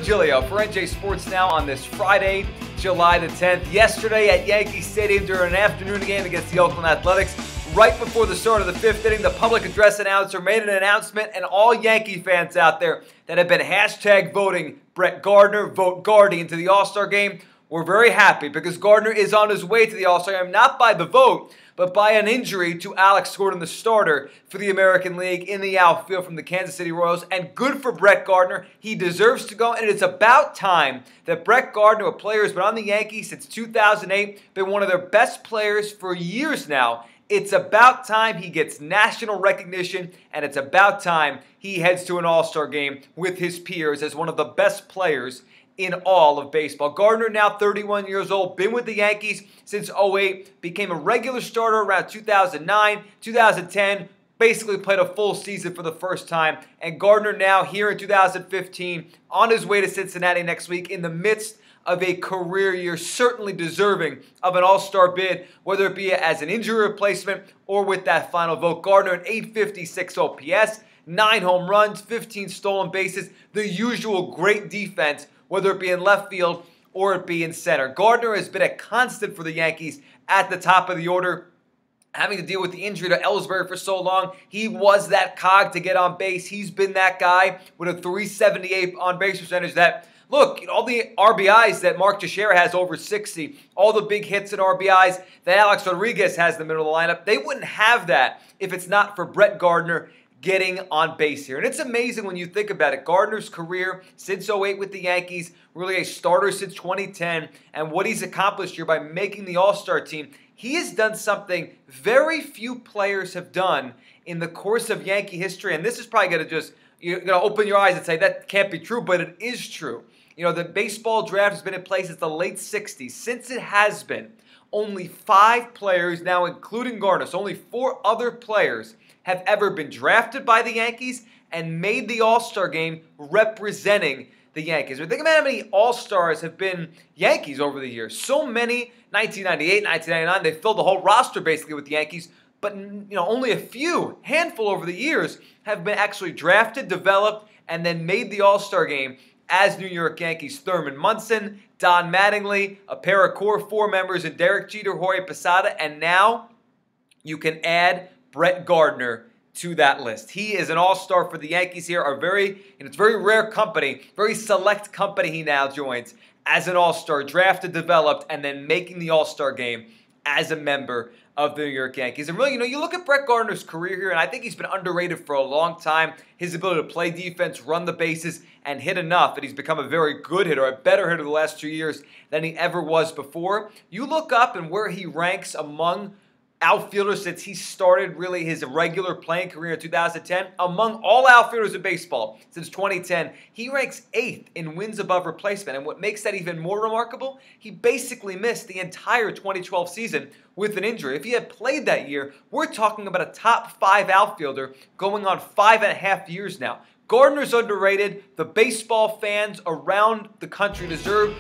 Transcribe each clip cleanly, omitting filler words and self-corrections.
Gilio for NJ Sports Now on this Friday, July the 10th. Yesterday at Yankee Stadium during an afternoon game against the Oakland Athletics, right before the start of the fifth inning, the public address announcer made an announcement, and all Yankee fans out there that have been hashtag voting Brett Gardner, vote Gardy into the All-Star game, we're very happy because Gardner is on his way to the All-Star game, not by the vote, but by an injury to Alex Gordon, the starter for the American League in the outfield from the Kansas City Royals. And good for Brett Gardner. He deserves to go, and it's about time that Brett Gardner, a player who's been on the Yankees since 2008, been one of their best players for years now. It's about time he gets national recognition, and it's about time he heads to an All-Star game with his peers as one of the best players in all of baseball. Gardner, now 31 years old, been with the Yankees since 2008, became a regular starter around 2009, 2010, basically played a full season for the first time. And Gardner now here in 2015, on his way to Cincinnati next week in the midst of a career year, certainly deserving of an all-star bid, whether it be as an injury replacement or with that final vote. Gardner, an 856 OPS, 9 home runs, 15 stolen bases, the usual great defense, whether it be in left field or it be in center. Gardner has been a constant for the Yankees at the top of the order, having to deal with the injury to Ellsbury for so long. He was that cog to get on base. He's been that guy with a .378 on-base percentage that, look, all the RBIs that Mark Teixeira has over 60, all the big hits and RBIs that Alex Rodriguez has in the middle of the lineup, they wouldn't have that if it's not for Brett Gardner getting on base here. And it's amazing when you think about it. Gardner's career since 2008 with the Yankees, really a starter since 2010, and what he's accomplished here by making the All-Star team. He has done something very few players have done in the course of Yankee history, and this is probably going to just, you're going to open your eyes and say that can't be true, but it is true. You know, the baseball draft has been in place since the late 60s. Since it has been, only 5 players, now including Gardner, so only 4 other players have ever been drafted by the Yankees and made the All-Star game representing the Yankees. But think about how many All-Stars have been Yankees over the years. So many, 1998, 1999, they filled the whole roster basically with the Yankees, but only a few, handful over the years, have been actually drafted, developed, and then made the All-Star game as New York Yankees. Thurman Munson, Don Mattingly, a pair of core 4 members in Derek Jeter, Jorge Posada, and now you can add Brett Gardner to that list. He is an all-star for the Yankees here. It's very rare company, very select company he now joins as an all-star, drafted, developed, and then making the all-star game as a member of the New York Yankees. And really, you look at Brett Gardner's career here, and I think he's been underrated for a long time. His ability to play defense, run the bases, and hit enough, and he's become a very good hitter, a better hitter the last 2 years than he ever was before. You look up and where he ranks among outfielders since he started really his regular playing career in 2010. Among all outfielders in baseball since 2010, he ranks 8th in wins above replacement. And what makes that even more remarkable, he basically missed the entire 2012 season with an injury. If he had played that year, we're talking about a top 5 outfielder going on 5.5 years now. Gardner's underrated. The baseball fans around the country deserve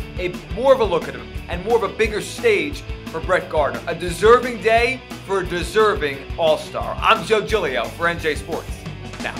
more of a look at him and more of a bigger stage for Brett Gardner. A deserving day for a deserving all-star. I'm Joe Giglio for NJ Sports Now.